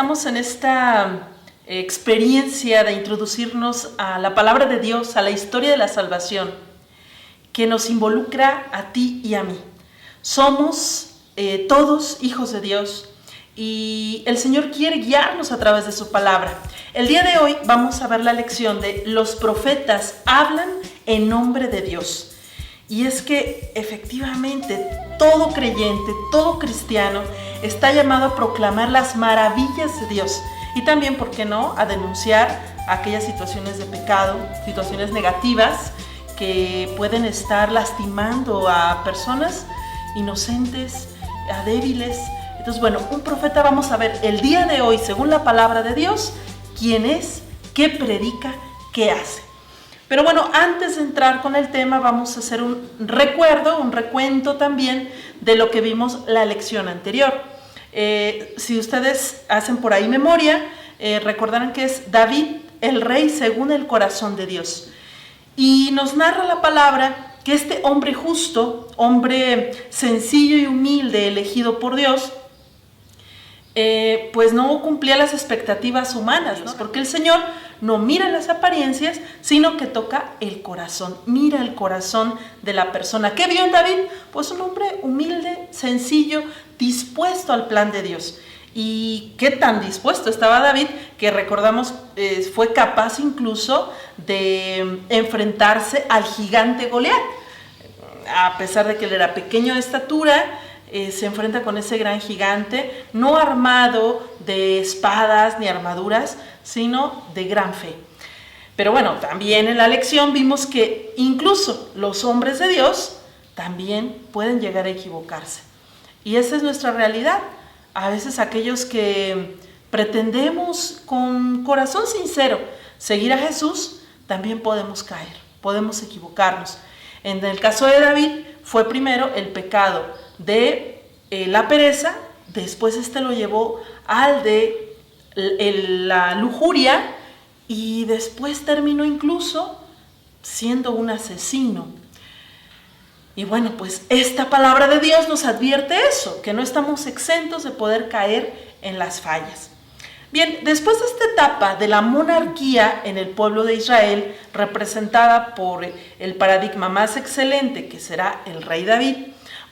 estamos en esta experiencia de introducirnos a la palabra de Dios, a la historia de la salvación, que nos involucra a ti y a mí. Somos todos hijos de Dios y el Señor quiere guiarnos a través de su palabra. El día de hoy vamos a ver la lección de los profetas hablan en nombre de Dios. Y es que efectivamente todo creyente, todo cristiano está llamado a proclamar las maravillas de Dios y también, ¿por qué no?, a denunciar aquellas situaciones de pecado, situaciones negativas que pueden estar lastimando a personas inocentes, a débiles. Entonces, bueno, un profeta vamos a ver el día de hoy, según la palabra de Dios, quién es, qué predica, qué hace. Pero bueno, antes de entrar con el tema, vamos a hacer un recuento también de lo que vimos la lección anterior. Si ustedes hacen por ahí memoria, recordarán que es David, el rey según el corazón de Dios. Y nos narra la palabra que este hombre justo, hombre sencillo y humilde, elegido por Dios, pues no cumplía las expectativas humanas, ¿no? Porque el Señor no mira las apariencias, sino que toca el corazón, mira el corazón de la persona. ¿Qué vio en David? Pues un hombre humilde, sencillo, dispuesto al plan de Dios. ¿Y qué tan dispuesto estaba David? Que recordamos, fue capaz incluso de enfrentarse al gigante Goliat. A pesar de que él era pequeño de estatura, se enfrenta con ese gran gigante, no armado de espadas ni armaduras, sino de gran fe. Pero bueno, también en la lección vimos que incluso los hombres de Dios también pueden llegar a equivocarse. Y esa es nuestra realidad. A veces aquellos que pretendemos con corazón sincero seguir a Jesús, también podemos caer, podemos equivocarnos. En el caso de David fue primero el pecado de la pereza, después lo llevó al de la lujuria y después terminó incluso siendo un asesino. Y bueno, pues esta palabra de Dios nos advierte eso, que no estamos exentos de poder caer en las fallas. Bien, después de esta etapa de la monarquía en el pueblo de Israel, representada por el paradigma más excelente que será el rey David,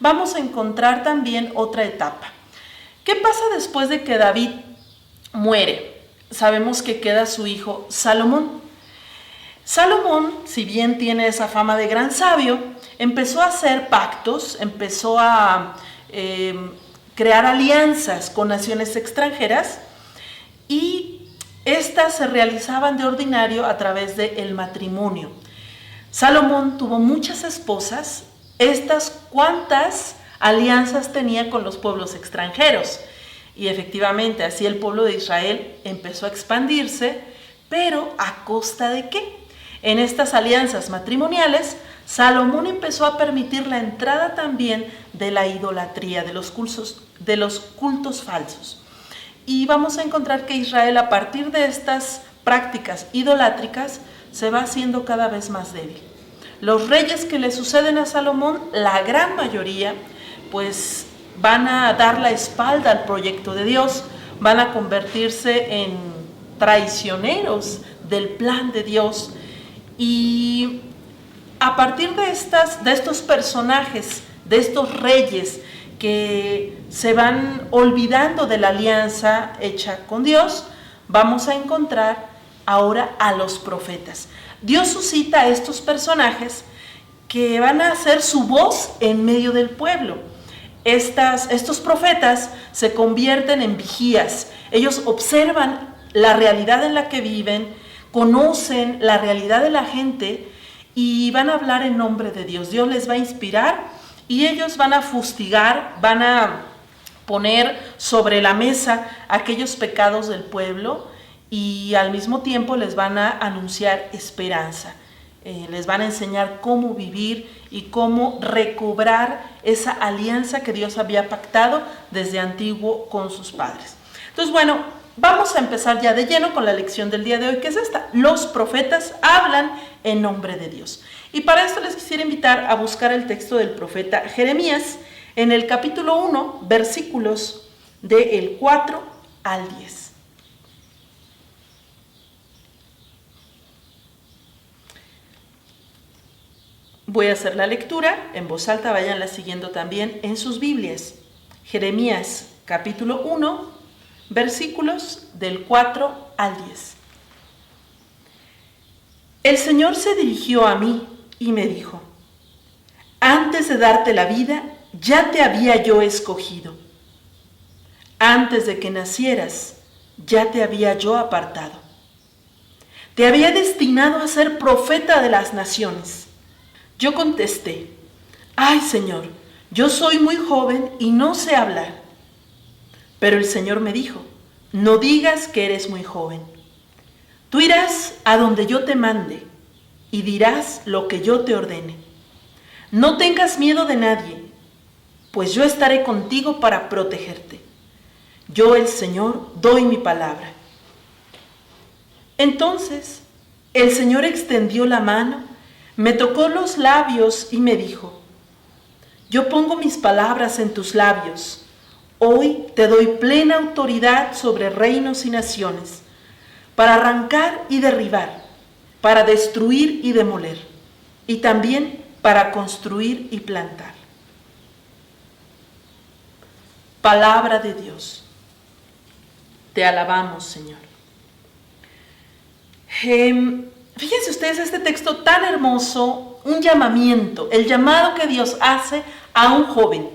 vamos a encontrar también otra etapa. ¿Qué pasa después de que David muere? Sabemos que queda su hijo Salomón. Salomón, si bien tiene esa fama de gran sabio, empezó a hacer pactos, empezó a crear alianzas con naciones extranjeras y estas se realizaban de ordinario a través del matrimonio. Salomón tuvo muchas esposas. ¿Cuántas alianzas tenía con los pueblos extranjeros? Y efectivamente, así el pueblo de Israel empezó a expandirse, pero ¿a costa de qué? En estas alianzas matrimoniales, Salomón empezó a permitir la entrada también de la idolatría, de los cultos falsos. Y vamos a encontrar que Israel, a partir de estas prácticas idolátricas, se va haciendo cada vez más débil. Los reyes que le suceden a Salomón, la gran mayoría, pues van a dar la espalda al proyecto de Dios, van a convertirse en traicioneros del plan de Dios. Y a partir de estos personajes, de estos reyes que se van olvidando de la alianza hecha con Dios, vamos a encontrar ahora a los profetas. Dios suscita a estos personajes que van a hacer su voz en medio del pueblo. Estos profetas se convierten en vigías. Ellos observan la realidad en la que viven, conocen la realidad de la gente y van a hablar en nombre de Dios. Dios les va a inspirar y ellos van a fustigar, van a poner sobre la mesa aquellos pecados del pueblo y al mismo tiempo les van a anunciar esperanza. Les van a enseñar cómo vivir y cómo recobrar esa alianza que Dios había pactado desde antiguo con sus padres. Entonces, bueno, vamos a empezar ya de lleno con la lección del día de hoy, que es esta: los profetas hablan en nombre de Dios. Y para esto les quisiera invitar a buscar el texto del profeta Jeremías en el capítulo 1, versículos del 4 al 10. Voy a hacer la lectura en voz alta, váyanla siguiendo también en sus Biblias. Jeremías capítulo 1, versículos del 4 al 10. El Señor se dirigió a mí y me dijo: antes de darte la vida, ya te había yo escogido. Antes de que nacieras, ya te había yo apartado. Te había destinado a ser profeta de las naciones. Yo contesté: ay, Señor, yo soy muy joven y no sé hablar. Pero el Señor me dijo: no digas que eres muy joven. Tú irás a donde yo te mande y dirás lo que yo te ordene. No tengas miedo de nadie, pues yo estaré contigo para protegerte. Yo, el Señor, doy mi palabra. Entonces el Señor extendió la mano, me tocó los labios y me dijo: yo pongo mis palabras en tus labios. Hoy te doy plena autoridad sobre reinos y naciones, para arrancar y derribar, para destruir y demoler, y también para construir y plantar. Palabra de Dios. Te alabamos, Señor. Fíjense ustedes este texto tan hermoso, un llamamiento, el llamado que Dios hace a un joven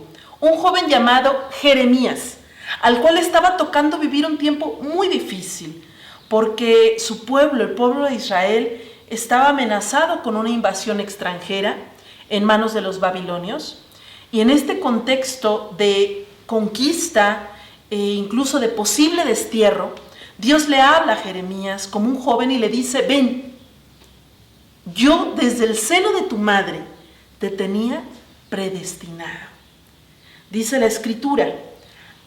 llamado Jeremías, al cual estaba tocando vivir un tiempo muy difícil, porque su pueblo, el pueblo de Israel, estaba amenazado con una invasión extranjera en manos de los babilonios, y en este contexto de conquista e incluso de posible destierro, Dios le habla a Jeremías como un joven y le dice: ven, yo desde el seno de tu madre te tenía predestinado. Dice la Escritura: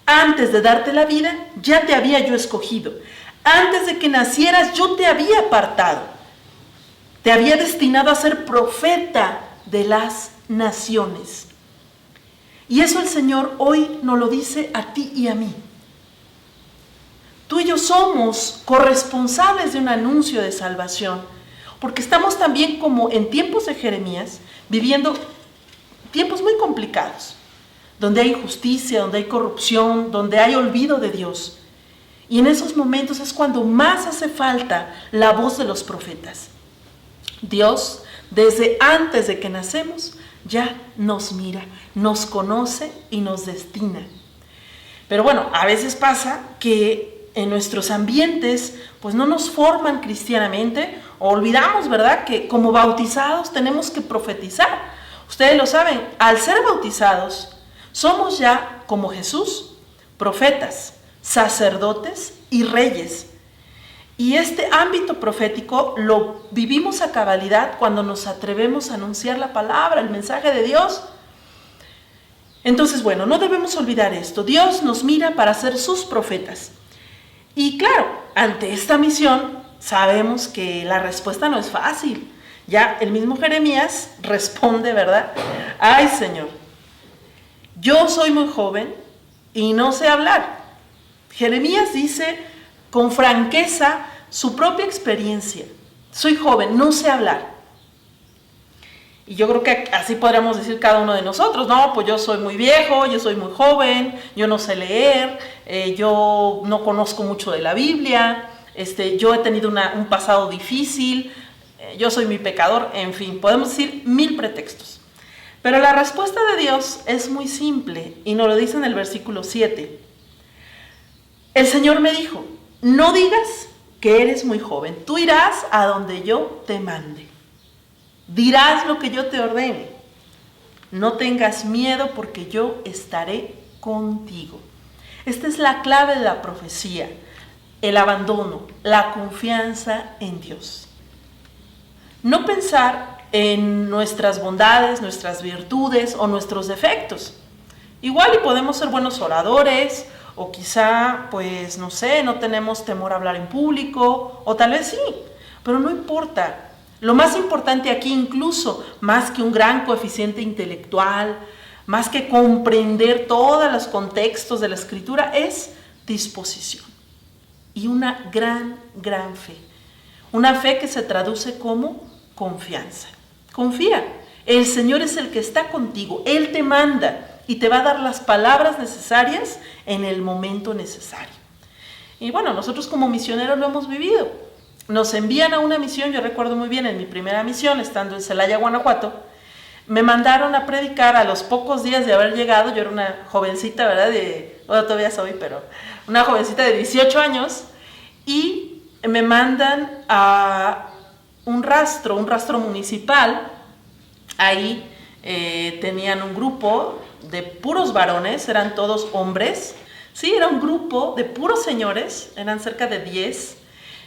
antes de darte la vida, ya te había yo escogido. Antes de que nacieras, yo te había apartado. Te había destinado a ser profeta de las naciones. Y eso el Señor hoy nos lo dice a ti y a mí. Tú y yo somos corresponsables de un anuncio de salvación, porque estamos también, como en tiempos de Jeremías, viviendo tiempos muy complicados, donde hay injusticia, donde hay corrupción, donde hay olvido de Dios. Y en esos momentos es cuando más hace falta la voz de los profetas. Dios, desde antes de que nacemos, ya nos mira, nos conoce y nos destina. Pero bueno, a veces pasa que en nuestros ambientes pues no nos forman cristianamente, o olvidamos, ¿verdad?, que como bautizados tenemos que profetizar. Ustedes lo saben, al ser bautizados somos ya, como Jesús, profetas, sacerdotes y reyes. Y este ámbito profético lo vivimos a cabalidad cuando nos atrevemos a anunciar la palabra, el mensaje de Dios. Entonces, bueno, no debemos olvidar esto. Dios nos mira para ser sus profetas. Y claro, ante esta misión sabemos que la respuesta no es fácil. Ya el mismo Jeremías responde, ¿verdad? Ay, Señor, yo soy muy joven y no sé hablar. Jeremías dice con franqueza su propia experiencia. Soy joven, no sé hablar. Y yo creo que así podríamos decir cada uno de nosotros, no, pues yo soy muy viejo, yo soy muy joven, yo no sé leer, yo no conozco mucho de la Biblia, yo he tenido un pasado difícil, yo soy muy pecador, en fin, podemos decir 1000 pretextos. Pero la respuesta de Dios es muy simple y nos lo dice en el versículo 7. El Señor me dijo: no digas que eres muy joven, tú irás a donde yo te mande. Dirás lo que yo te ordene. No tengas miedo, porque yo estaré contigo. Esta es la clave de la profecía: el abandono, la confianza en Dios. No pensar en nuestras bondades, nuestras virtudes o nuestros defectos. Igual y podemos ser buenos oradores, o quizá, pues no sé, no tenemos temor a hablar en público, o tal vez sí, pero no importa. Lo más importante aquí, incluso más que un gran coeficiente intelectual, más que comprender todos los contextos de la Escritura, es disposición y una gran fe. Una fe que se traduce como confianza. Confía El Señor es el que está contigo, Él te manda y te va a dar las palabras necesarias en el momento necesario. Y bueno, nosotros como misioneros lo hemos vivido. Nos envían a una misión, yo recuerdo muy bien en mi primera misión, estando en Celaya, Guanajuato, me mandaron a predicar a los pocos días de haber llegado. Yo era una jovencita, ¿verdad? Bueno, todavía soy, pero una jovencita de 18 años, y me mandan a un rastro municipal. Ahí tenían un grupo de puros varones, eran todos hombres. Sí, era un grupo de puros señores, eran cerca de 10,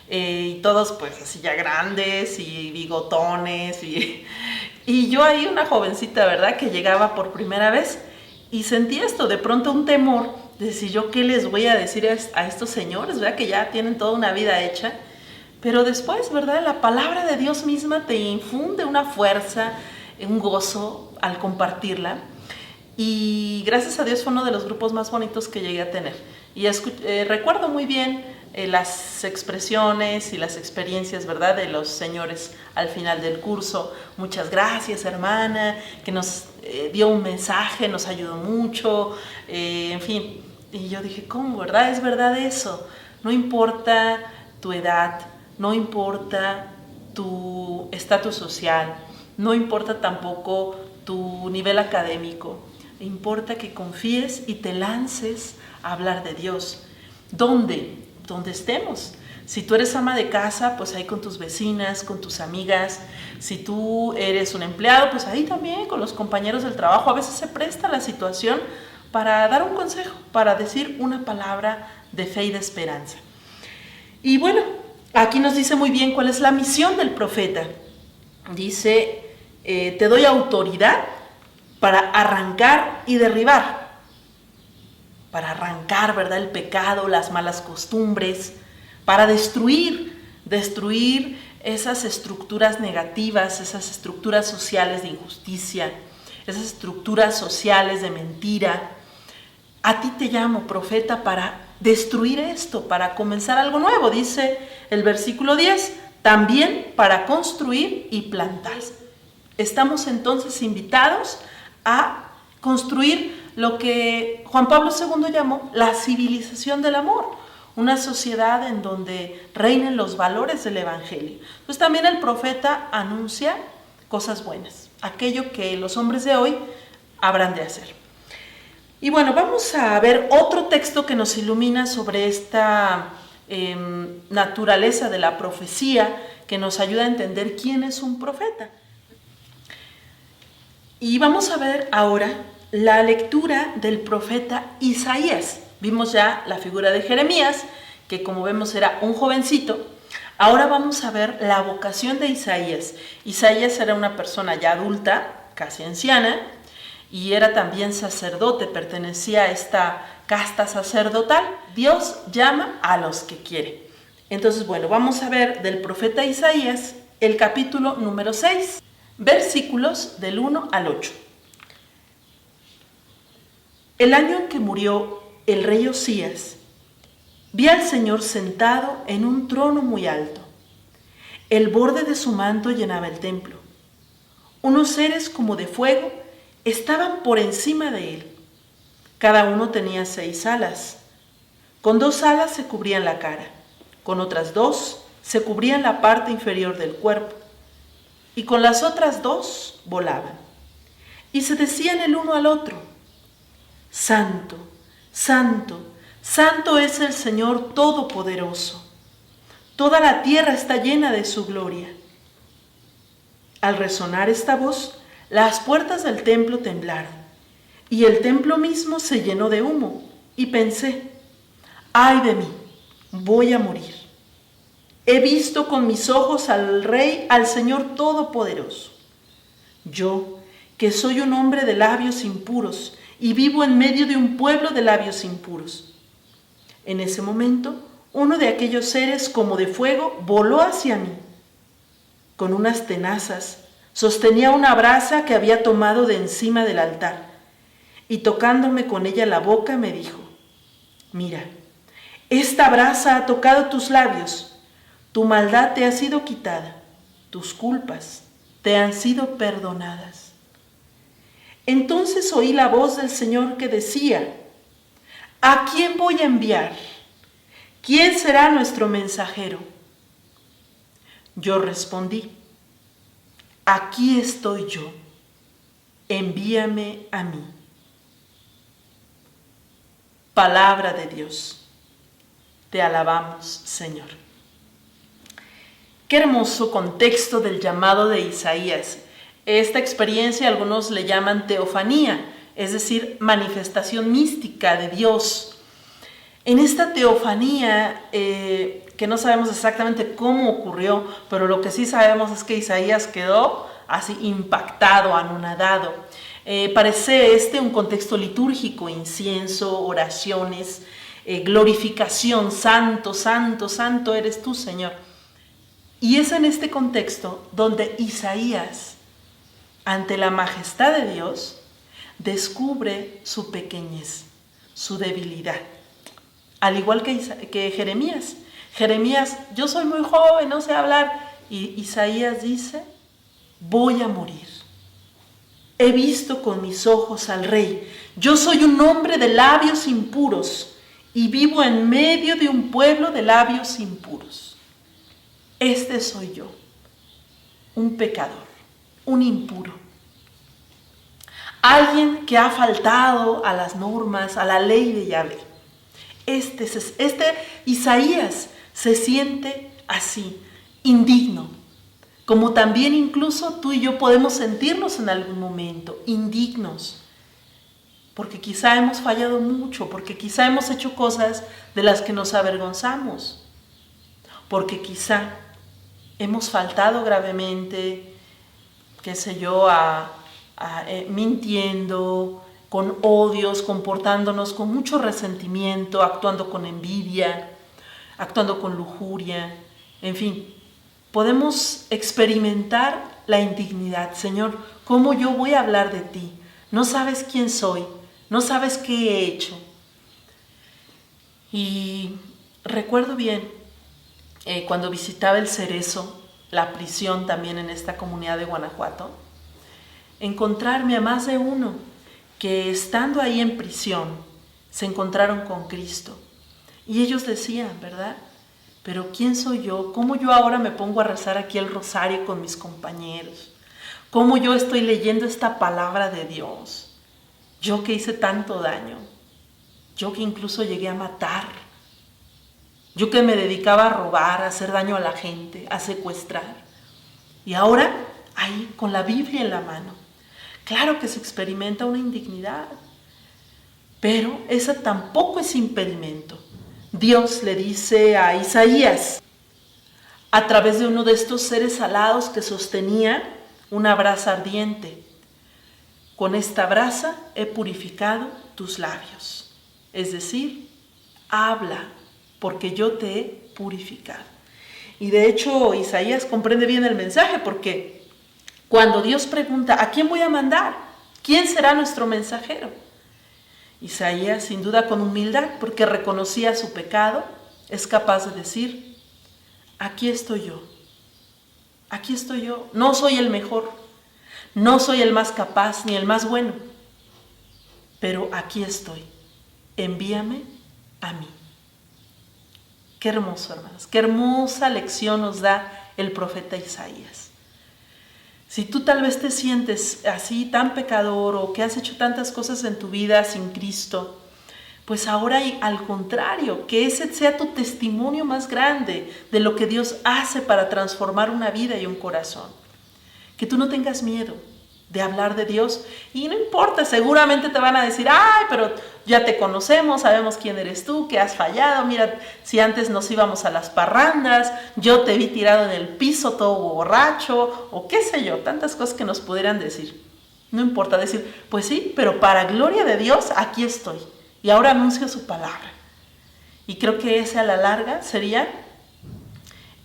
y todos pues así ya grandes y bigotones. Y yo ahí una jovencita, ¿verdad? Que llegaba por primera vez y sentí esto, de pronto un temor de decir yo qué les voy a decir a estos señores, ¿verdad? Que ya tienen toda una vida hecha. Pero después, ¿verdad? La palabra de Dios misma te infunde una fuerza, un gozo al compartirla. Y gracias a Dios fue uno de los grupos más bonitos que llegué a tener. Y recuerdo muy bien las expresiones y las experiencias, ¿verdad? De los señores al final del curso. Muchas gracias, hermana, que nos dio un mensaje, nos ayudó mucho, en fin. Y yo dije, ¿cómo, verdad? Es verdad eso. No importa tu edad, no importa tu estatus social, no importa tampoco tu nivel académico. Importa que confíes y te lances a hablar de Dios. ¿Dónde? Donde estemos. Si tú eres ama de casa, pues ahí con tus vecinas, con tus amigas. Si tú eres un empleado, pues ahí también con los compañeros del trabajo. A veces se presta la situación para dar un consejo, para decir una palabra de fe y de esperanza. Y bueno, aquí nos dice muy bien cuál es la misión del profeta. Dice, te doy autoridad para arrancar y derribar. Para arrancar, ¿verdad? El pecado, las malas costumbres, para destruir esas estructuras negativas, esas estructuras sociales de injusticia, esas estructuras sociales de mentira. A ti te llamo, profeta, para destruir esto, para comenzar algo nuevo, dice el versículo 10, también para construir y plantar. Estamos entonces invitados a construir lo que Juan Pablo II llamó la civilización del amor, una sociedad en donde reinen los valores del Evangelio. Entonces también el profeta anuncia cosas buenas, aquello que los hombres de hoy habrán de hacer. Y bueno, vamos a ver otro texto que nos ilumina sobre esta naturaleza de la profecía, que nos ayuda a entender quién es un profeta. Y vamos a ver ahora la lectura del profeta Isaías. Vimos ya la figura de Jeremías, que como vemos era un jovencito. Ahora vamos a ver la vocación de Isaías. Isaías era una persona ya adulta, casi anciana, y era también sacerdote, pertenecía a esta casta sacerdotal. Dios llama a los que quiere. Entonces, bueno, vamos a ver del profeta Isaías el capítulo número 6. Versículos del 1 al 8. El año en que murió el rey Osías, vi al Señor sentado en un trono muy alto. El borde de su manto llenaba el templo. Unos seres como de fuego estaban por encima de él. Cada uno tenía 6 alas. Con 2 alas se cubrían la cara, con otras 2 se cubrían la parte inferior del cuerpo, y con las otras 2 volaban. Y se decían el uno al otro, Santo, Santo, Santo es el Señor Todopoderoso. Toda la tierra está llena de su gloria. Al resonar esta voz, las puertas del templo temblaron, y el templo mismo se llenó de humo, y pensé, ¡ay de mí! Voy a morir. He visto con mis ojos al Rey, al Señor Todopoderoso. Yo, que soy un hombre de labios impuros y vivo en medio de un pueblo de labios impuros. En ese momento, uno de aquellos seres como de fuego voló hacia mí. Con unas tenazas sostenía una brasa que había tomado de encima del altar, y tocándome con ella la boca me dijo, mira, esta brasa ha tocado tus labios. Tu maldad te ha sido quitada, tus culpas te han sido perdonadas. Entonces oí la voz del Señor que decía: ¿a quién voy a enviar? ¿Quién será nuestro mensajero? Yo respondí: aquí estoy yo, envíame a mí. Palabra de Dios. Te alabamos, Señor. Qué hermoso contexto del llamado de Isaías. Esta experiencia algunos le llaman teofanía, es decir, manifestación mística de Dios. En esta teofanía, que no sabemos exactamente cómo ocurrió, pero lo que sí sabemos es que Isaías quedó así impactado, anonadado. Parece un contexto litúrgico: incienso, oraciones, glorificación: santo, santo, santo eres tú, Señor. Y es en este contexto donde Isaías, ante la majestad de Dios, descubre su pequeñez, su debilidad. Al igual que Jeremías. Jeremías: yo soy muy joven, no sé hablar. Y Isaías dice: voy a morir. He visto con mis ojos al Rey. Yo soy un hombre de labios impuros y vivo en medio de un pueblo de labios impuros. Este soy yo, un pecador, un impuro. Alguien que ha faltado a las normas, a la ley de Yahvé. Isaías se siente así, indigno, como también incluso tú y yo podemos sentirnos en algún momento, indignos, porque quizá hemos fallado mucho, porque quizá hemos hecho cosas de las que nos avergonzamos, porque quizá hemos faltado gravemente, qué sé yo, mintiendo, con odios, comportándonos con mucho resentimiento, actuando con envidia, actuando con lujuria, en fin, podemos experimentar la indignidad. Señor, ¿cómo yo voy a hablar de ti? No sabes quién soy, no sabes qué he hecho. Y recuerdo bien, cuando visitaba el Cerezo, la prisión también en esta comunidad de Guanajuato, encontrarme a más de uno que estando ahí en prisión se encontraron con Cristo. Y ellos decían, ¿verdad? Pero ¿quién soy yo? ¿Cómo yo ahora me pongo a rezar aquí el rosario con mis compañeros? ¿Cómo yo estoy leyendo esta palabra de Dios? Yo que hice tanto daño, yo que incluso llegué a matar, yo que me dedicaba a robar, a hacer daño a la gente, a secuestrar. Y ahora, ahí con la Biblia en la mano, claro que se experimenta una indignidad, pero esa tampoco es impedimento. Dios le dice a Isaías, a través de uno de estos seres alados que sostenía una brasa ardiente: con esta brasa he purificado tus labios. Es decir, habla, porque yo te he purificado. Y de hecho Isaías comprende bien el mensaje, porque cuando Dios pregunta: ¿a quién voy a mandar? ¿Quién será nuestro mensajero? Isaías, sin duda con humildad, porque reconocía su pecado, es capaz de decir: aquí estoy yo, aquí estoy yo. No soy el mejor, no soy el más capaz ni el más bueno, pero aquí estoy, envíame a mí. Qué hermoso, hermanos, qué hermosa lección nos da el profeta Isaías. Si tú tal vez te sientes así tan pecador, o que has hecho tantas cosas en tu vida sin Cristo, pues ahora al contrario, que ese sea tu testimonio más grande de lo que Dios hace para transformar una vida y un corazón. Que tú no tengas miedo de hablar de Dios, y no importa, seguramente te van a decir: ay, pero ya te conocemos, sabemos quién eres tú, que has fallado, mira, si antes nos íbamos a las parrandas, yo te vi tirado en el piso todo borracho, o qué sé yo, tantas cosas que nos pudieran decir. No importa decir: pues sí, pero para gloria de Dios aquí estoy, y ahora anuncio su palabra. Y creo que ese a la larga sería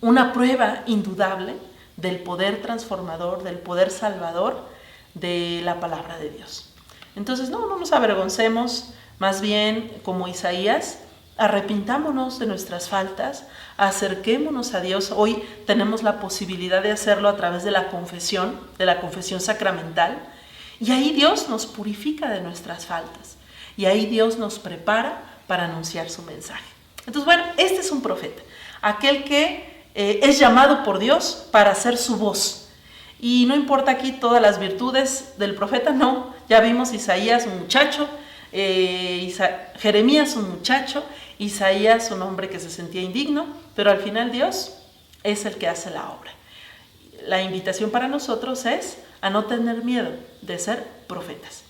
una prueba indudable del poder transformador, del poder salvador de la palabra de Dios. Entonces no nos avergoncemos, más bien como Isaías, arrepintámonos de nuestras faltas, acerquémonos a Dios. Hoy tenemos la posibilidad de hacerlo a través de la confesión sacramental, Y ahí Dios nos purifica de nuestras faltas. Y ahí Dios nos prepara para anunciar su mensaje. Entonces, bueno, este es un profeta, aquel que es llamado por Dios para ser su voz. Y no importa aquí todas las virtudes del profeta, no. Ya vimos Isaías, un muchacho, Jeremías, un muchacho, Isaías, un hombre que se sentía indigno, pero al final Dios es el que hace la obra. La invitación para nosotros es a no tener miedo de ser profetas.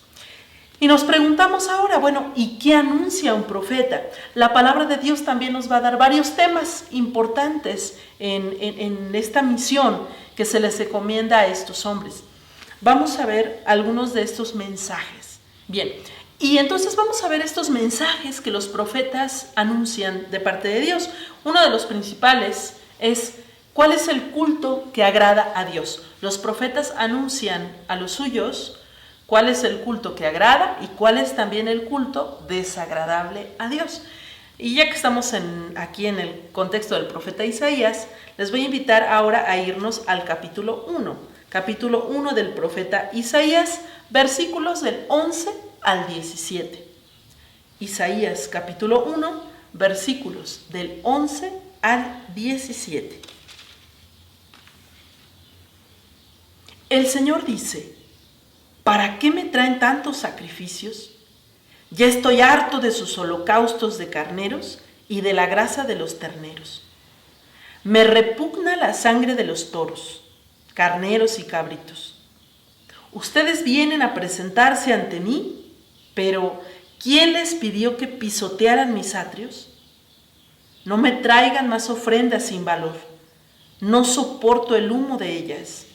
Y nos preguntamos ahora, bueno, ¿y qué anuncia un profeta? La palabra de Dios también nos va a dar varios temas importantes en esta misión que se les encomienda a estos hombres. Vamos a ver algunos de estos mensajes. Bien, y entonces vamos a ver estos mensajes que los profetas anuncian de parte de Dios. Uno de los principales es: ¿cuál es el culto que agrada a Dios? Los profetas anuncian a los suyos cuál es el culto que agrada y cuál es también el culto desagradable a Dios. Y ya que estamos aquí en el contexto del profeta Isaías, les voy a invitar ahora a irnos al capítulo 1. Capítulo 1 del profeta Isaías, versículos del 11 al 17. Isaías capítulo 1, versículos del 11 al 17. El Señor dice: ¿para qué me traen tantos sacrificios? Ya estoy harto de sus holocaustos de carneros y de la grasa de los terneros. Me repugna la sangre de los toros, carneros y cabritos. Ustedes vienen a presentarse ante mí, pero ¿quién les pidió que pisotearan mis atrios? No me traigan más ofrendas sin valor. No soporto el humo de ellas.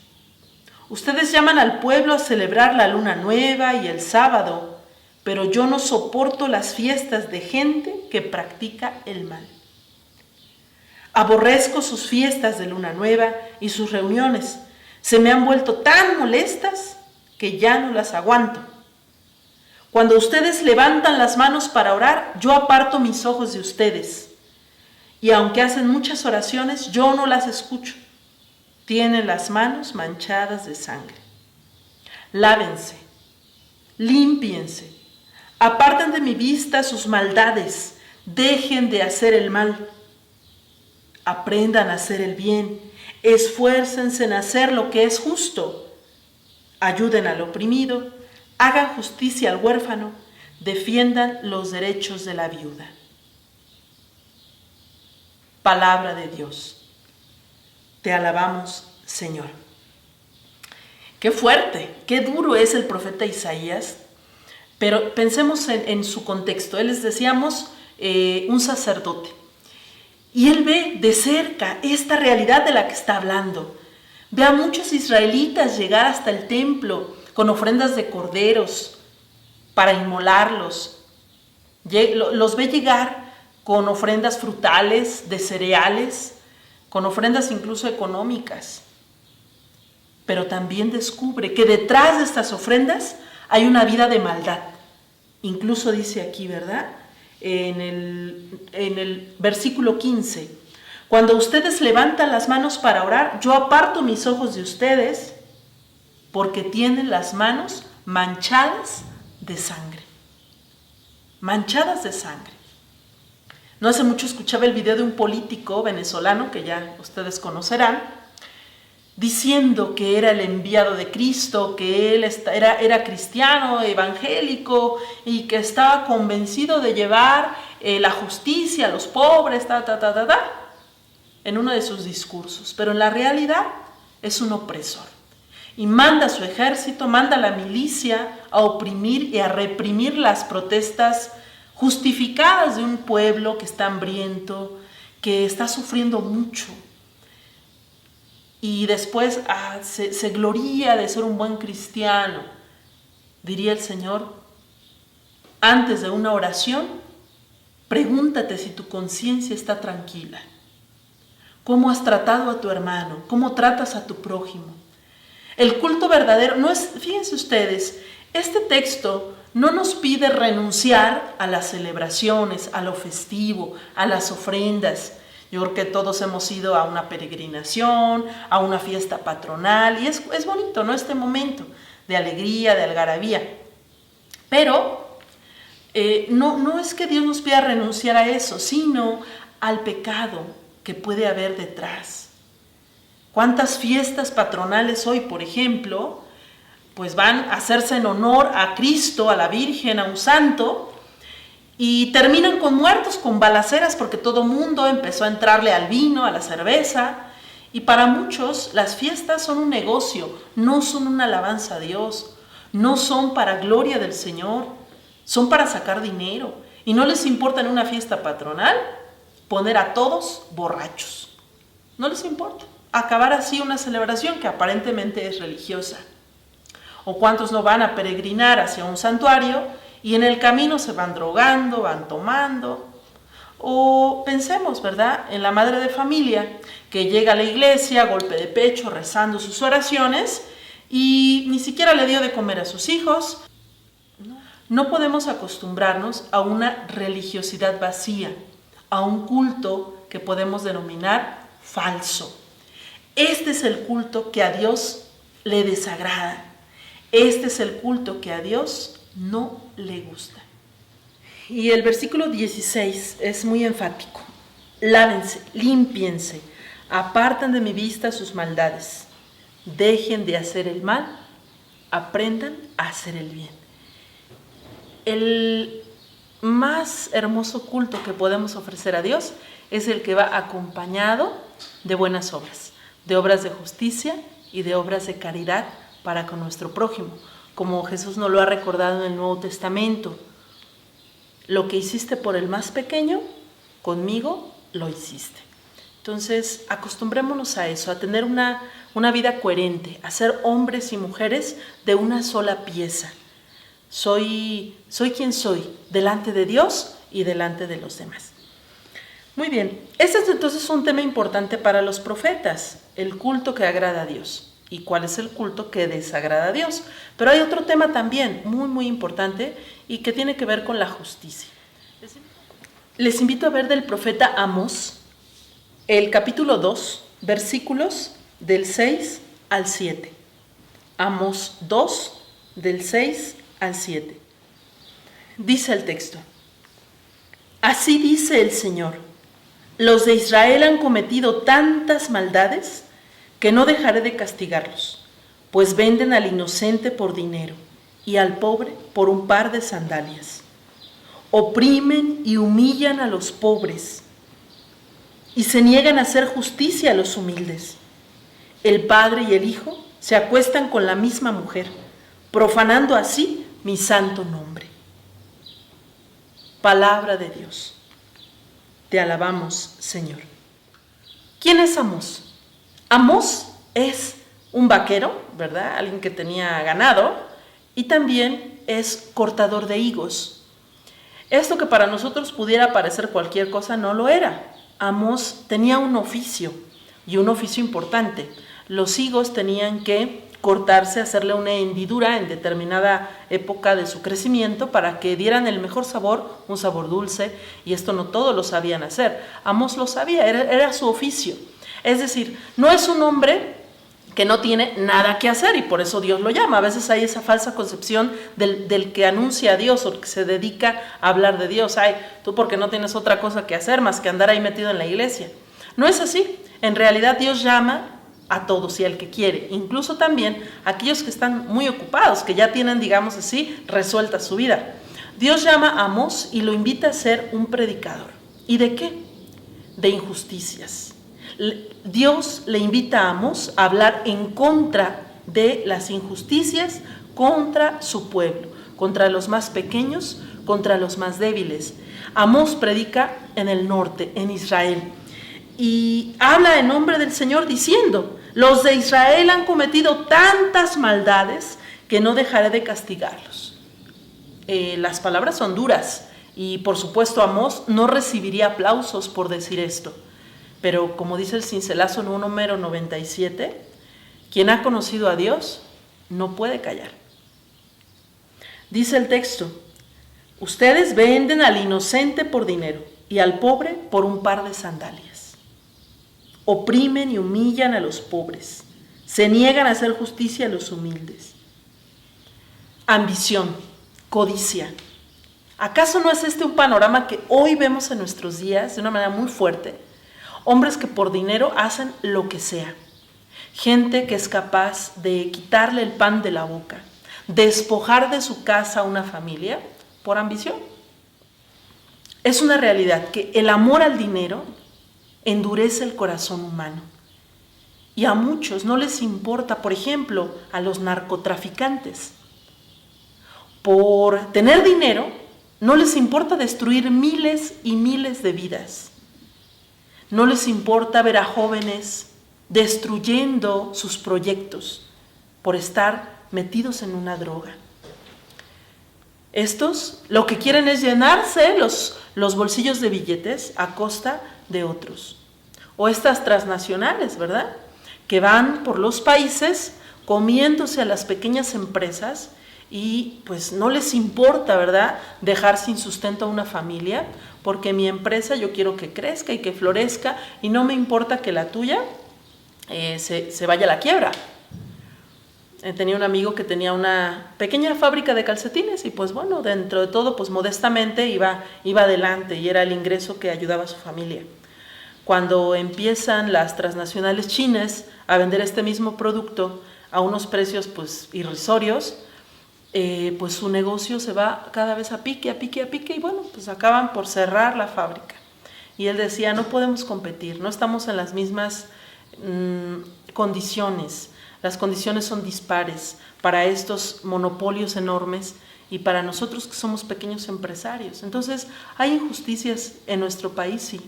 Ustedes llaman al pueblo a celebrar la luna nueva y el sábado, pero yo no soporto las fiestas de gente que practica el mal. Aborrezco sus fiestas de luna nueva y sus reuniones. Se me han vuelto tan molestas que ya no las aguanto. Cuando ustedes levantan las manos para orar, yo aparto mis ojos de ustedes. Y aunque hacen muchas oraciones, yo no las escucho. Tienen las manos manchadas de sangre. Lávense, límpiense, aparten de mi vista sus maldades, dejen de hacer el mal. Aprendan a hacer el bien, esfuércense en hacer lo que es justo. Ayuden al oprimido, hagan justicia al huérfano, defiendan los derechos de la viuda. Palabra de Dios. Te alabamos, Señor. Qué fuerte, qué duro es el profeta Isaías, pero pensemos en su contexto. Él es, decíamos, un sacerdote. Y él ve de cerca esta realidad de la que está hablando. Ve a muchos israelitas llegar hasta el templo con ofrendas de corderos para inmolarlos. Los ve llegar con ofrendas frutales, de cereales, con ofrendas incluso económicas. Pero también descubre que detrás de estas ofrendas hay una vida de maldad. Incluso dice aquí, ¿verdad? En el versículo 15. Cuando ustedes levantan las manos para orar, yo aparto mis ojos de ustedes porque tienen las manos manchadas de sangre. Manchadas de sangre. No hace mucho escuchaba el video de un político venezolano, que ya ustedes conocerán, diciendo que era el enviado de Cristo, que él era cristiano, evangélico, y que estaba convencido de llevar la justicia a los pobres, en uno de sus discursos. Pero en la realidad es un opresor. Y manda a su ejército, manda a la milicia a oprimir y a reprimir las protestas justificadas de un pueblo que está hambriento, que está sufriendo mucho. Y después se gloría de ser un buen cristiano. Diría el Señor, antes de una oración, pregúntate si tu conciencia está tranquila. ¿Cómo has tratado a tu hermano? ¿Cómo tratas a tu prójimo? El culto verdadero no es, fíjense ustedes, este texto no nos pide renunciar a las celebraciones, a lo festivo, a las ofrendas. Yo creo que todos hemos ido a una peregrinación, a una fiesta patronal, y es bonito, ¿no? Este momento de alegría, de algarabía. Pero no es que Dios nos pida renunciar a eso, sino al pecado que puede haber detrás. ¿Cuántas fiestas patronales hoy, por ejemplo, pues van a hacerse en honor a Cristo, a la Virgen, a un santo, y terminan con muertos, con balaceras, porque todo mundo empezó a entrarle al vino, a la cerveza? Y para muchos las fiestas son un negocio, no son una alabanza a Dios, no son para gloria del Señor, son para sacar dinero. Y no les importa en una fiesta patronal poner a todos borrachos. No les importa. Acabar así una celebración que aparentemente es religiosa. O cuántos no van a peregrinar hacia un santuario y en el camino se van drogando, van tomando. O pensemos, ¿verdad?, en la madre de familia que llega a la iglesia, golpe de pecho, rezando sus oraciones y ni siquiera le dio de comer a sus hijos. No podemos acostumbrarnos a una religiosidad vacía, a un culto que podemos denominar falso. Este es el culto que a Dios le desagrada. Este es el culto que a Dios no le gusta. Y el versículo 16 es muy enfático. Lávense, límpiense, apartan de mi vista sus maldades. Dejen de hacer el mal, aprendan a hacer el bien. El más hermoso culto que podemos ofrecer a Dios es el que va acompañado de buenas obras, de obras de justicia y de obras de caridad para con nuestro prójimo, como Jesús nos lo ha recordado en el Nuevo Testamento. Lo que hiciste por el más pequeño, conmigo lo hiciste. Entonces, acostumbrémonos a eso, a tener una vida coherente, a ser hombres y mujeres de una sola pieza. Soy quien soy, delante de Dios y delante de los demás. Muy bien, este es entonces un tema importante para los profetas, el culto que agrada a Dios y cuál es el culto que desagrada a Dios. Pero hay otro tema también muy, muy importante y que tiene que ver con la justicia. Les invito a ver del profeta Amós, el capítulo 2, versículos del 6 al 7. Amós 2, del 6 al 7. Dice el texto: Así dice el Señor, los de Israel han cometido tantas maldades que no dejaré de castigarlos, pues venden al inocente por dinero y al pobre por un par de sandalias. Oprimen y humillan a los pobres y se niegan a hacer justicia a los humildes. El padre y el hijo se acuestan con la misma mujer, profanando así mi santo nombre. Palabra de Dios. Te alabamos, Señor. ¿Quién es Amós? Amós es un vaquero, ¿verdad? Alguien que tenía ganado y también es cortador de higos. Esto que para nosotros pudiera parecer cualquier cosa, no lo era. Amós tenía un oficio y un oficio importante. Los higos tenían que cortarse, hacerle una hendidura en determinada época de su crecimiento para que dieran el mejor sabor, un sabor dulce, y esto no todos lo sabían hacer. Amós lo sabía, era su oficio. Es decir, no es un hombre que no tiene nada que hacer y por eso Dios lo llama. A veces hay esa falsa concepción del que anuncia a Dios o que se dedica a hablar de Dios. Ay, tú porque no tienes otra cosa que hacer más que andar ahí metido en la iglesia. No es así. En realidad Dios llama a todos y al que quiere, incluso también a aquellos que están muy ocupados, que ya tienen, digamos así, resuelta su vida. Dios llama a Amós y lo invita a ser un predicador. ¿Y de qué? De injusticias. Dios le invita a Amós a hablar en contra de las injusticias contra su pueblo, contra los más pequeños, contra los más débiles. Amós predica en el norte, en Israel, y habla en nombre del Señor diciendo: los de Israel han cometido tantas maldades que no dejaré de castigarlos. Las palabras son duras y por supuesto Amós no recibiría aplausos por decir esto. Pero como dice el cincelazo en 1 Número 97, quien ha conocido a Dios no puede callar. Dice el texto: ustedes venden al inocente por dinero y al pobre por un par de sandalias. Oprimen y humillan a los pobres, se niegan a hacer justicia a los humildes. ambición, codicia. ¿Acaso no es este un panorama que hoy vemos en nuestros días de una manera muy fuerte? Hombres que por dinero hacen lo que sea. Gente que es capaz de quitarle el pan de la boca, despojar de su casa a una familia por ambición. Es una realidad que el amor al dinero endurece el corazón humano. Y a muchos no les importa, por ejemplo, a los narcotraficantes. Por tener dinero, no les importa destruir miles y miles de vidas. No les importa ver a jóvenes destruyendo sus proyectos por estar metidos en una droga. Estos lo que quieren es llenarse los bolsillos de billetes a costa de otros. O estas transnacionales, ¿verdad?, que van por los países comiéndose a las pequeñas empresas y pues no les importa, ¿verdad?, dejar sin sustento a una familia, porque mi empresa yo quiero que crezca y que florezca y no me importa que la tuya se vaya a la quiebra. Tenía un amigo que tenía una pequeña fábrica de calcetines y pues bueno, dentro de todo pues modestamente iba adelante y era el ingreso que ayudaba a su familia. Cuando empiezan las transnacionales chinas a vender este mismo producto a unos precios pues irrisorios, pues su negocio se va cada vez a pique y bueno, pues acaban por cerrar la fábrica. Y él decía, no podemos competir, no estamos en las mismas condiciones, las condiciones son dispares para estos monopolios enormes y para nosotros que somos pequeños empresarios. Entonces, ¿hay injusticias en nuestro país? Sí.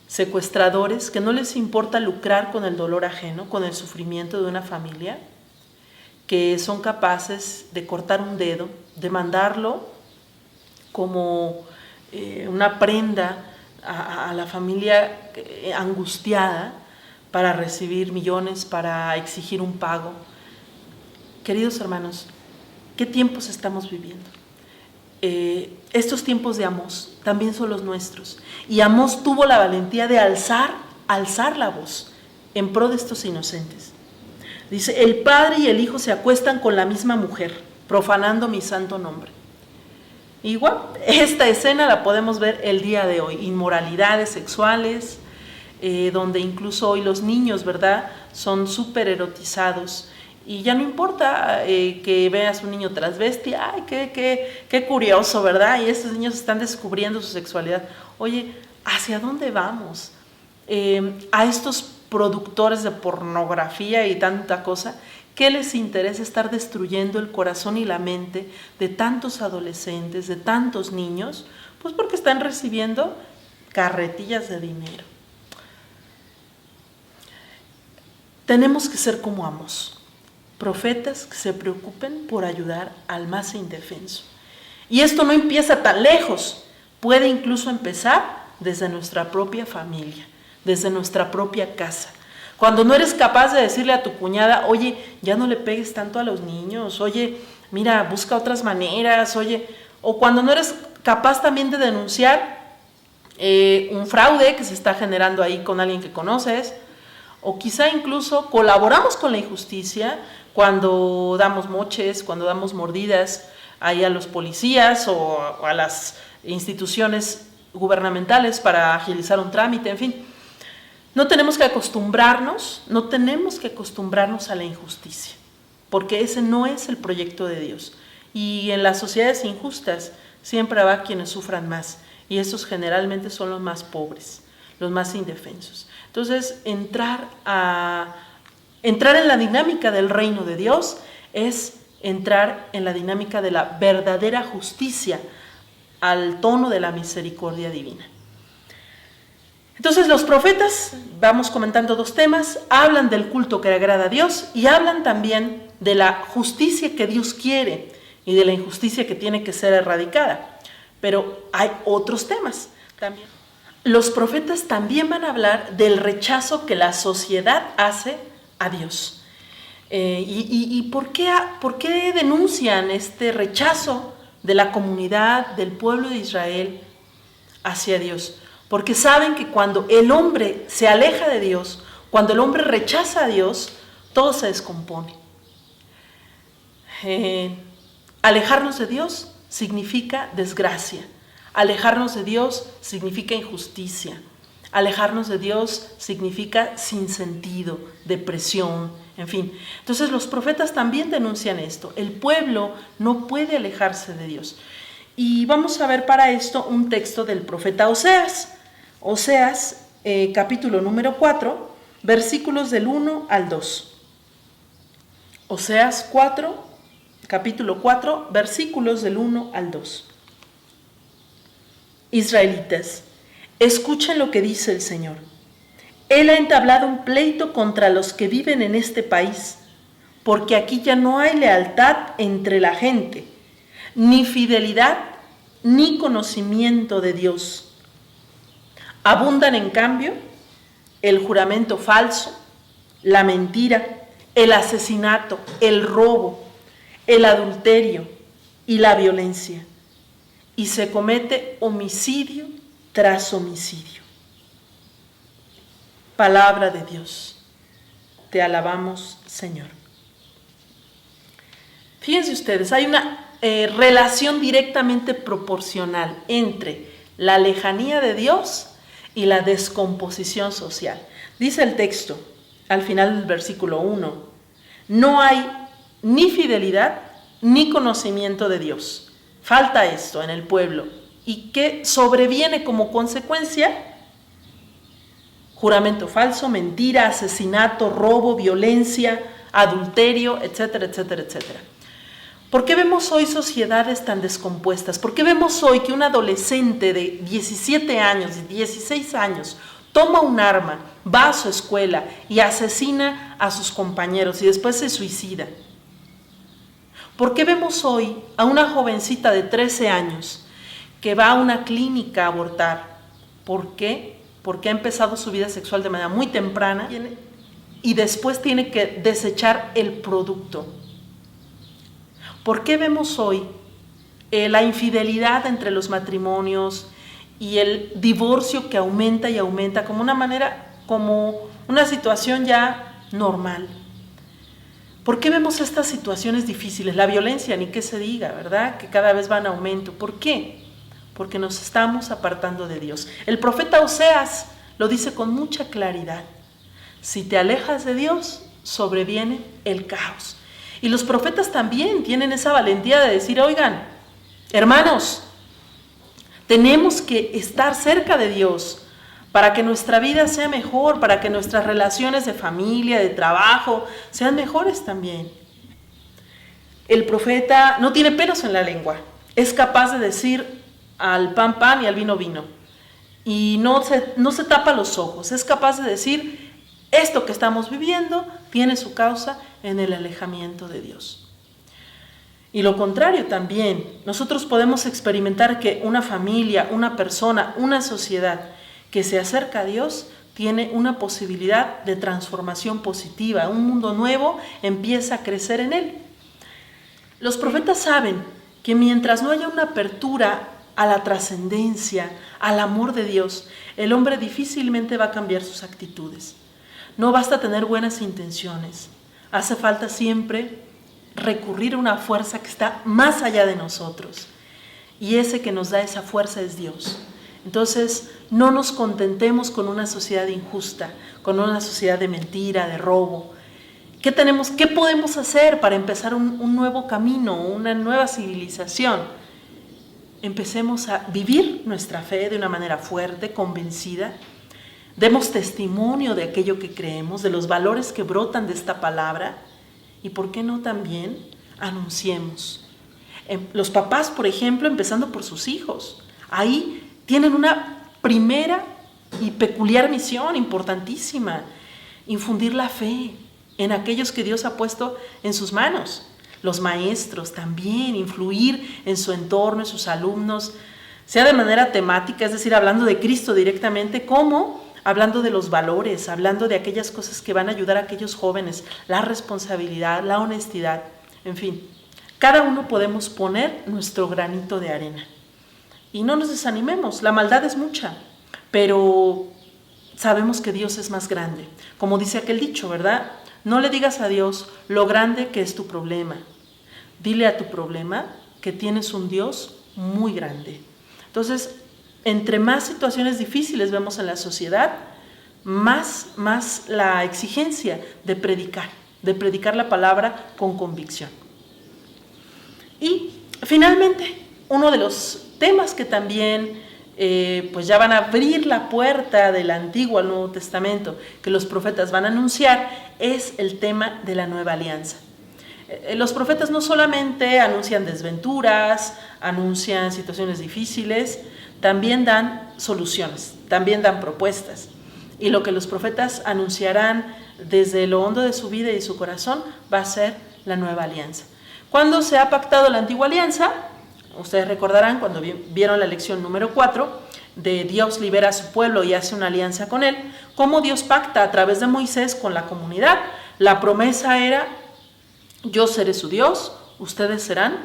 Secuestradores que no les importa lucrar con el dolor ajeno, con el sufrimiento de una familia, que son capaces de cortar un dedo, de mandarlo como una prenda a la familia angustiada para recibir millones, para exigir un pago. Queridos hermanos, ¿qué tiempos estamos viviendo? Estos tiempos de Amós también son los nuestros. Y Amós tuvo la valentía de alzar la voz en pro de estos inocentes. Dice, el padre y el hijo se acuestan con la misma mujer, profanando mi santo nombre. Igual, esta escena la podemos ver el día de hoy, inmoralidades sexuales, donde incluso hoy los niños, ¿verdad?, son súper erotizados. Y ya no importa que veas un niño transvesti, ¡ay, qué curioso!, ¿verdad? Y estos niños están descubriendo su sexualidad. Oye, ¿hacia dónde vamos? A estos productores de pornografía y tanta cosa, ¿qué les interesa estar destruyendo el corazón y la mente de tantos adolescentes, de tantos niños? Pues porque están recibiendo carretillas de dinero. Tenemos que ser como Amós, profetas que se preocupen por ayudar al más indefenso. Y esto no empieza tan lejos, puede incluso empezar desde nuestra propia familia, desde nuestra propia casa. Cuando no eres capaz de decirle a tu cuñada, oye, ya no le pegues tanto a los niños, oye, mira, busca otras maneras, oye, o cuando no eres capaz también de denunciar un fraude que se está generando ahí con alguien que conoces, o quizá incluso colaboramos con la injusticia cuando damos moches, cuando damos mordidas ahí a los policías o a las instituciones gubernamentales para agilizar un trámite, en fin. No tenemos que acostumbrarnos a la injusticia, porque ese no es el proyecto de Dios. Y en las sociedades injustas siempre habrá quienes sufran más, y estos generalmente son los más pobres, los más indefensos. Entonces, entrar en la dinámica del reino de Dios es entrar en la dinámica de la verdadera justicia al tono de la misericordia divina. Entonces los profetas, vamos comentando dos temas, hablan del culto que agrada a Dios y hablan también de la justicia que Dios quiere y de la injusticia que tiene que ser erradicada. Pero hay otros temas también. Los profetas también van a hablar del rechazo que la sociedad hace a Dios. ¿Y por qué denuncian este rechazo de la comunidad, del pueblo de Israel hacia Dios? Porque saben que cuando el hombre se aleja de Dios, cuando el hombre rechaza a Dios, todo se descompone. Alejarnos de Dios significa desgracia. Alejarnos de Dios significa injusticia. Alejarnos de Dios significa sinsentido, depresión, en fin. Entonces los profetas también denuncian esto. El pueblo no puede alejarse de Dios. Y vamos a ver para esto un texto del profeta Oseas. Oseas, capítulo número 4, versículos del 1 al 2. Oseas 4, capítulo 4, versículos del 1 al 2. Israelitas, escuchen lo que dice el Señor. Él ha entablado un pleito contra los que viven en este país, porque aquí ya no hay lealtad entre la gente, ni fidelidad, ni conocimiento de Dios. Abundan, en cambio, el juramento falso, la mentira, el asesinato, el robo, el adulterio y la violencia. Y se comete homicidio tras homicidio. Palabra de Dios. Te alabamos, Señor. Fíjense ustedes, hay una relación directamente proporcional entre la lejanía de Dios y la descomposición social. Dice el texto, al final del versículo 1, no hay ni fidelidad ni conocimiento de Dios. Falta esto en el pueblo. ¿Y qué sobreviene como consecuencia? Juramento falso, mentira, asesinato, robo, violencia, adulterio, etcétera, etcétera, etcétera. ¿Por qué vemos hoy sociedades tan descompuestas? ¿Por qué vemos hoy que un adolescente de 17 años, de 16 años, toma un arma, va a su escuela y asesina a sus compañeros y después se suicida? ¿Por qué vemos hoy a una jovencita de 13 años que va a una clínica a abortar? ¿Por qué? Porque ha empezado su vida sexual de manera muy temprana y después tiene que desechar el producto. ¿Por qué vemos hoy la infidelidad entre los matrimonios y el divorcio que aumenta y aumenta como una situación ya normal? ¿Por qué vemos estas situaciones difíciles? La violencia, ni qué se diga, ¿verdad? Que cada vez va en aumento. ¿Por qué? Porque nos estamos apartando de Dios. El profeta Oseas lo dice con mucha claridad. Si te alejas de Dios, sobreviene el caos. Y los profetas también tienen esa valentía de decir, oigan, hermanos, tenemos que estar cerca de Dios para que nuestra vida sea mejor, para que nuestras relaciones de familia, de trabajo, sean mejores también. El profeta no tiene pelos en la lengua, es capaz de decir al pan, pan y al vino, vino. Y no se tapa los ojos, es capaz de decir, esto que estamos viviendo tiene su causa en el alejamiento de Dios. Y lo contrario también, nosotros podemos experimentar que una familia, una persona, una sociedad que se acerca a Dios tiene una posibilidad de transformación positiva, un mundo nuevo empieza a crecer en él. Los profetas saben que mientras no haya una apertura a la trascendencia, al amor de Dios, el hombre difícilmente va a cambiar sus actitudes. No basta tener buenas intenciones, hace falta siempre recurrir a una fuerza que está más allá de nosotros. Y ese que nos da esa fuerza es Dios. Entonces, no nos contentemos con una sociedad injusta, con una sociedad de mentira, de robo. ¿Qué podemos hacer para empezar un nuevo camino, una nueva civilización? Empecemos a vivir nuestra fe de una manera fuerte, convencida. Demos testimonio de aquello que creemos, de los valores que brotan de esta palabra. Y ¿por qué no también anunciemos? Los papás, por ejemplo, empezando por sus hijos, ahí tienen una primera y peculiar misión importantísima: infundir la fe en aquellos que Dios ha puesto en sus manos. Los maestros también, influir en su entorno, en sus alumnos, sea de manera temática, es decir, hablando de Cristo directamente, como hablando de los valores, hablando de aquellas cosas que van a ayudar a aquellos jóvenes, la responsabilidad, la honestidad, en fin. Cada uno podemos poner nuestro granito de arena. Y no nos desanimemos, la maldad es mucha, pero sabemos que Dios es más grande. Como dice aquel dicho, ¿verdad? No le digas a Dios lo grande que es tu problema. Dile a tu problema que tienes un Dios muy grande. Entonces, entre más situaciones difíciles vemos en la sociedad, más la exigencia de predicar la palabra con convicción. Y finalmente, uno de los temas que también pues ya van a abrir la puerta del Antiguo al Nuevo Testamento, que los profetas van a anunciar, es el tema de la nueva alianza. Los profetas no solamente anuncian desventuras, anuncian situaciones difíciles, también dan soluciones, también dan propuestas. Y lo que los profetas anunciarán desde lo hondo de su vida y de su corazón va a ser la nueva alianza. ¿Cuándo se ha pactado la antigua alianza? Ustedes recordarán cuando vieron la lección número 4, de Dios libera a su pueblo y hace una alianza con él, cómo Dios pacta a través de Moisés con la comunidad. La promesa era: yo seré su Dios, ustedes serán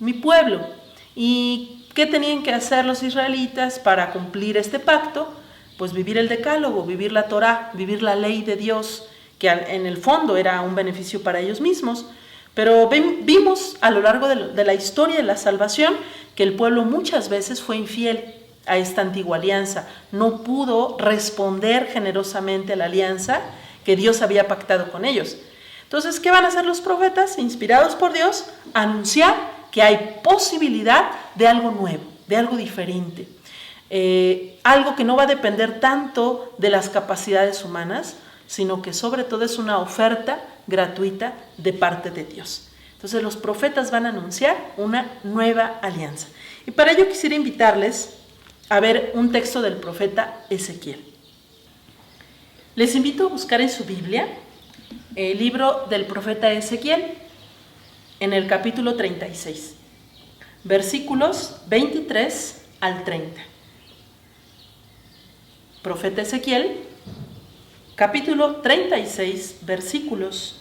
mi pueblo. ¿Y qué tenían que hacer los israelitas para cumplir este pacto? Pues vivir el decálogo, vivir la Torá, vivir la ley de Dios, que en el fondo era un beneficio para ellos mismos. Pero vimos a lo largo de la historia de la salvación que el pueblo muchas veces fue infiel a esta antigua alianza. No pudo responder generosamente a la alianza que Dios había pactado con ellos. Entonces, ¿qué van a hacer los profetas, inspirados por Dios? Anunciar que hay posibilidad de algo nuevo, de algo diferente. Algo que no va a depender tanto de las capacidades humanas, sino que sobre todo es una oferta gratuita de parte de Dios. Entonces los profetas van a anunciar una nueva alianza. Y para ello quisiera invitarles a ver un texto del profeta Ezequiel. Les invito a buscar en su Biblia el libro del profeta Ezequiel en el capítulo 36, versículos 23 al 30. Profeta Ezequiel, capítulo 36, versículos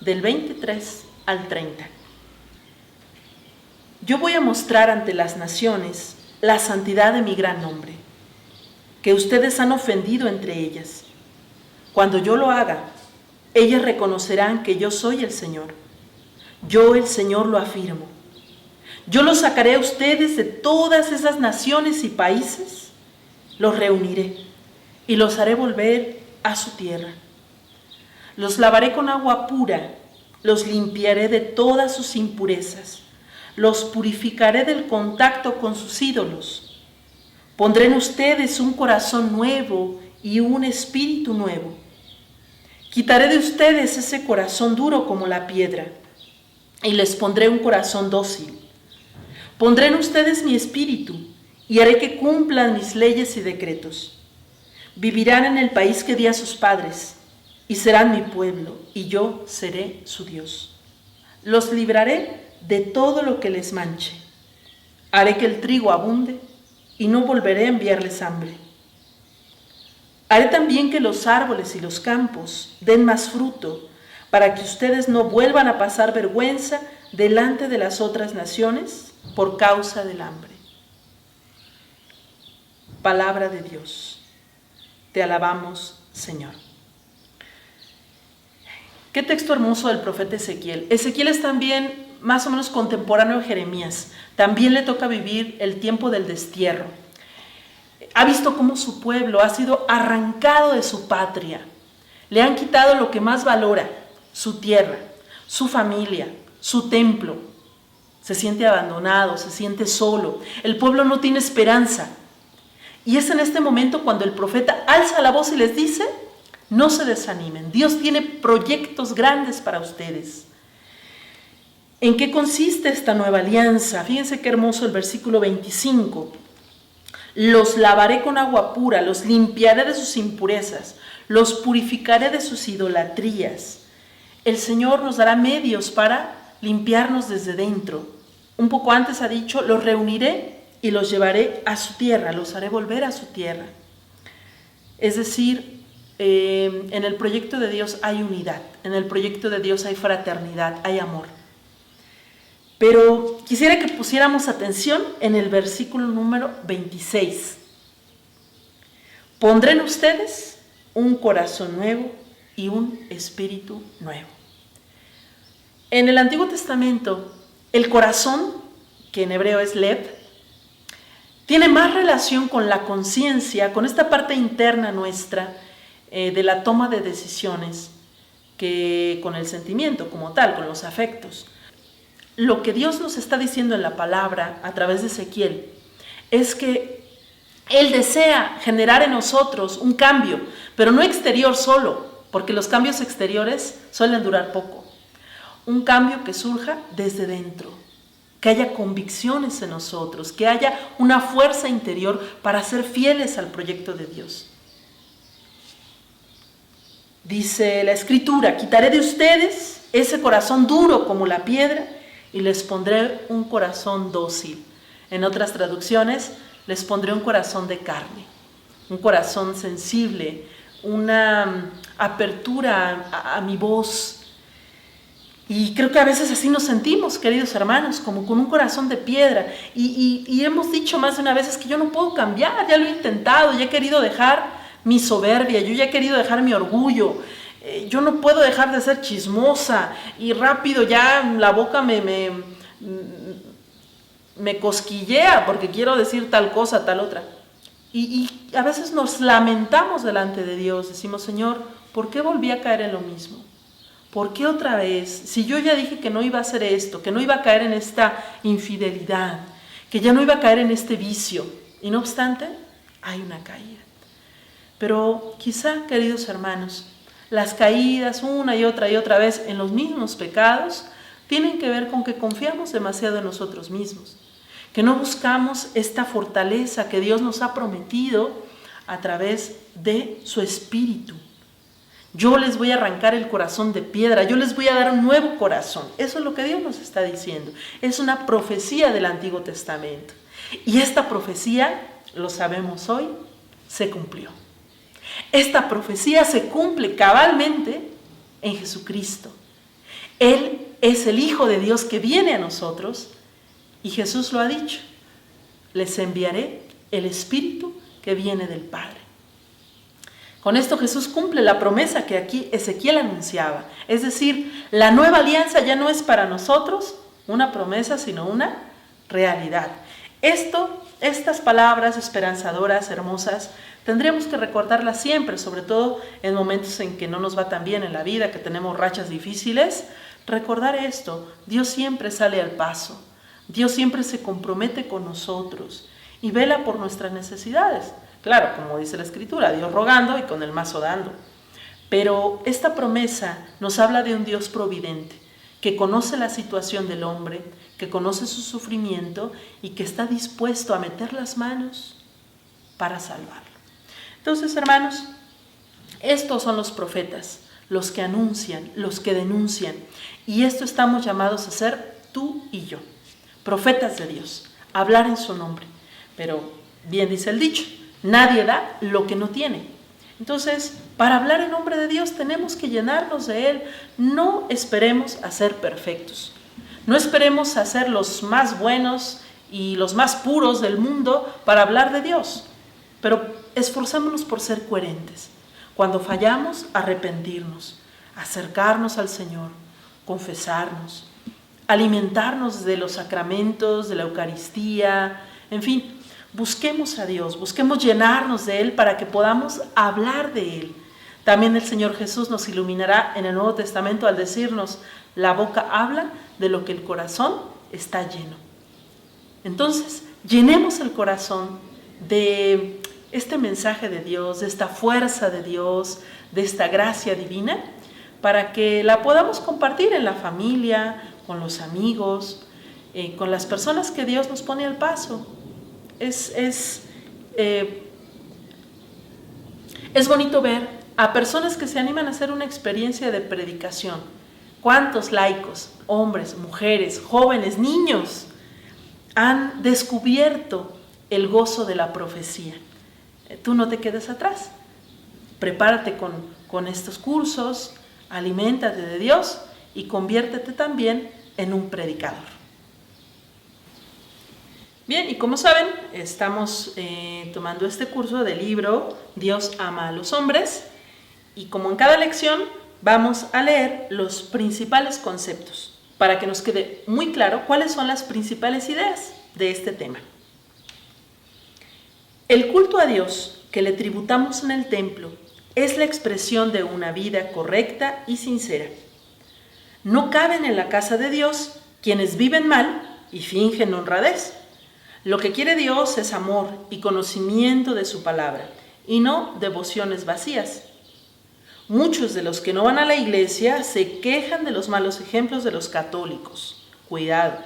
del 23 al 30. Yo voy a mostrar ante las naciones la santidad de mi gran nombre, que ustedes han ofendido entre ellas. Cuando yo lo haga, ellas reconocerán que yo soy el Señor. Yo, el Señor, lo afirmo. Yo los sacaré a ustedes de todas esas naciones y países, los reuniré y los haré volver a su tierra. Los lavaré con agua pura, los limpiaré de todas sus impurezas, los purificaré del contacto con sus ídolos. Pondré en ustedes un corazón nuevo y un espíritu nuevo. Quitaré de ustedes ese corazón duro como la piedra y les pondré un corazón dócil. Pondré en ustedes mi espíritu y haré que cumplan mis leyes y decretos. Vivirán en el país que di a sus padres y serán mi pueblo y yo seré su Dios. Los libraré de todo lo que les manche. Haré que el trigo abunde y no volveré a enviarles hambre. Haré también que los árboles y los campos den más fruto, para que ustedes no vuelvan a pasar vergüenza delante de las otras naciones por causa del hambre. Palabra de Dios. Te alabamos, Señor. Qué texto hermoso del profeta Ezequiel. Ezequiel es también más o menos contemporáneo de Jeremías. También le toca vivir el tiempo del destierro. Ha visto cómo su pueblo ha sido arrancado de su patria. Le han quitado lo que más valora, su tierra, su familia, su templo. Se siente abandonado, se siente solo. El pueblo no tiene esperanza. Y es en este momento cuando el profeta alza la voz y les dice: no se desanimen, Dios tiene proyectos grandes para ustedes. ¿En qué consiste esta nueva alianza? Fíjense qué hermoso el versículo 25. Los lavaré con agua pura, los limpiaré de sus impurezas, los purificaré de sus idolatrías. El Señor nos dará medios para limpiarnos desde dentro. Un poco antes ha dicho: los reuniré y los llevaré a su tierra, los haré volver a su tierra. Es decir, en el proyecto de Dios hay unidad, en el proyecto de Dios hay fraternidad, hay amor. Pero quisiera que pusiéramos atención en el versículo número 26. Pondré en ustedes un corazón nuevo y un espíritu nuevo. En el Antiguo Testamento, El corazón, que en hebreo es lev, tiene más relación con la conciencia, con esta parte interna nuestra de la toma de decisiones, que con el sentimiento como tal, con los afectos. Lo que Dios nos está diciendo en la palabra a través de Ezequiel es que Él desea generar en nosotros un cambio, pero no exterior solo, porque los cambios exteriores suelen durar poco. Un cambio que surja desde dentro, que haya convicciones en nosotros, que haya una fuerza interior para ser fieles al proyecto de Dios. Dice la Escritura: quitaré de ustedes ese corazón duro como la piedra y les pondré un corazón dócil. En otras traducciones, les pondré un corazón de carne, un corazón sensible, una apertura a mi voz. Y creo que a veces así nos sentimos, queridos hermanos, como con un corazón de piedra. Y hemos dicho más de una vez: es que yo no puedo cambiar, ya lo he intentado, ya he querido dejar mi soberbia, yo ya he querido dejar mi orgullo, yo no puedo dejar de ser chismosa, y rápido ya la boca me cosquillea porque quiero decir tal cosa, tal otra. Y a veces nos lamentamos delante de Dios, decimos: Señor, ¿por qué volví a caer en lo mismo? ¿Por qué otra vez? Si yo ya dije que no iba a hacer esto, que no iba a caer en esta infidelidad, que ya no iba a caer en este vicio, y no obstante, hay una caída. Pero quizá, queridos hermanos, las caídas una y otra vez en los mismos pecados tienen que ver con que confiamos demasiado en nosotros mismos, que no buscamos esta fortaleza que Dios nos ha prometido a través de su Espíritu. Yo les voy a arrancar el corazón de piedra, yo les voy a dar un nuevo corazón. Eso es lo que Dios nos está diciendo. Es una profecía del Antiguo Testamento. Y esta profecía, lo sabemos hoy, se cumplió. Esta profecía se cumple cabalmente en Jesucristo. Él es el Hijo de Dios que viene a nosotros, y Jesús lo ha dicho: les enviaré el Espíritu que viene del Padre. Con esto Jesús cumple la promesa que aquí Ezequiel anunciaba. Es decir, la nueva alianza ya no es para nosotros una promesa, sino una realidad. Estas palabras esperanzadoras, hermosas, tendremos que recordarlas siempre, sobre todo en momentos en que no nos va tan bien en la vida, que tenemos rachas difíciles. Recordar esto: Dios siempre sale al paso, Dios siempre se compromete con nosotros y vela por nuestras necesidades. Claro, como dice la Escritura, Dios rogando y con el mazo dando. Pero esta promesa nos habla de un Dios providente, que conoce la situación del hombre, que conoce su sufrimiento y que está dispuesto a meter las manos para salvarlo. Entonces, hermanos, estos son los profetas, los que anuncian, los que denuncian. Y esto estamos llamados a ser tú y yo, profetas de Dios, hablar en su nombre. Pero bien dice el dicho: nadie da lo que no tiene. Entonces, para hablar en nombre de Dios tenemos que llenarnos de Él. No esperemos a ser perfectos. No esperemos a ser los más buenos y los más puros del mundo para hablar de Dios. Pero esforzámonos por ser coherentes. Cuando fallamos, arrepentirnos, acercarnos al Señor, confesarnos, alimentarnos de los sacramentos, de la Eucaristía, en fin. Busquemos a Dios, busquemos llenarnos de Él para que podamos hablar de Él. También el Señor Jesús nos iluminará en el Nuevo Testamento al decirnos: la boca habla de lo que el corazón está lleno. Entonces, llenemos el corazón de este mensaje de Dios, de esta fuerza de Dios, de esta gracia divina, para que la podamos compartir en la familia, con los amigos, con las personas que Dios nos pone al paso. Es bonito ver a personas que se animan a hacer una experiencia de predicación. ¿Cuántos laicos, hombres, mujeres, jóvenes, niños han descubierto el gozo de la profecía? Tú no te quedes atrás. Prepárate con estos cursos, aliméntate de Dios y conviértete también en un predicador. Bien, y como saben, estamos tomando este curso del libro Dios ama a los hombres, y como en cada lección vamos a leer los principales conceptos para que nos quede muy claro cuáles son las principales ideas de este tema. El culto a Dios que le tributamos en el templo es la expresión de una vida correcta y sincera. No caben en la casa de Dios quienes viven mal y fingen honradez. Lo que quiere Dios es amor y conocimiento de su palabra, y no devociones vacías. Muchos de los que no van a la iglesia se quejan de los malos ejemplos de los católicos. Cuidado.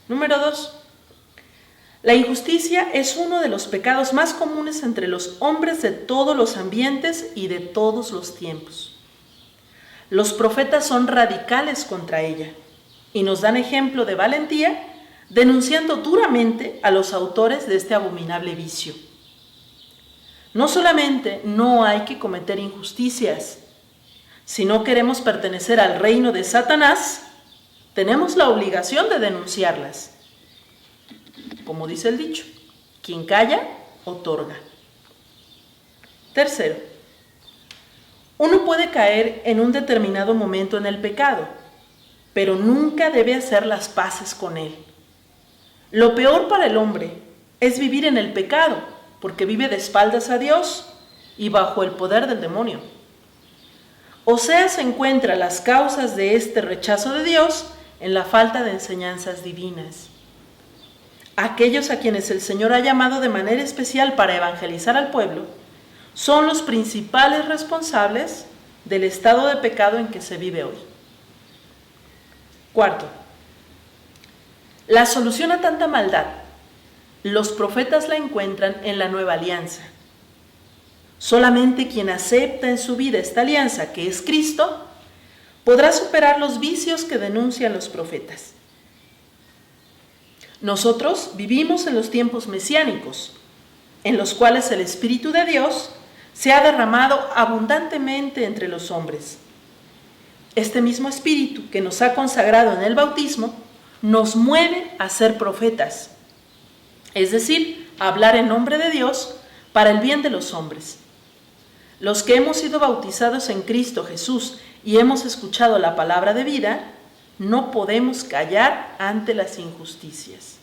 Número 2. La injusticia es uno de los pecados más comunes entre los hombres de todos los ambientes y de todos los tiempos. Los profetas son radicales contra ella y nos dan ejemplo de valentía denunciando duramente a los autores de este abominable vicio. No solamente no hay que cometer injusticias, si no queremos pertenecer al reino de Satanás, tenemos la obligación de denunciarlas. Como dice el dicho, quien calla, otorga. Tercero, uno puede caer en un determinado momento en el pecado, pero nunca debe hacer las paces con él. Lo peor para el hombre es vivir en el pecado, porque vive de espaldas a Dios y bajo el poder del demonio. Oseas encuentra las causas de este rechazo de Dios en la falta de enseñanzas divinas. Aquellos a quienes el Señor ha llamado de manera especial para evangelizar al pueblo son los principales responsables del estado de pecado en que se vive hoy. Cuarto, la solución a tanta maldad, los profetas la encuentran en la nueva alianza. Solamente quien acepta en su vida esta alianza, que es Cristo, podrá superar los vicios que denuncian los profetas. Nosotros vivimos en los tiempos mesiánicos, en los cuales el Espíritu de Dios se ha derramado abundantemente entre los hombres. Este mismo Espíritu que nos ha consagrado en el bautismo nos mueve a ser profetas, es decir, a hablar en nombre de Dios para el bien de los hombres. Los que hemos sido bautizados en Cristo Jesús y hemos escuchado la palabra de vida, no podemos callar ante las injusticias.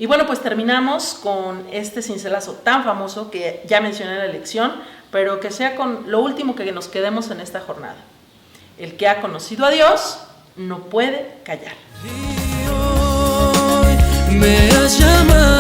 Y bueno, pues terminamos con este cincelazo tan famoso que ya mencioné en la lección, pero que sea con lo último que nos quedemos en esta jornada. El que ha conocido a Dios no puede callar. Me has llamado.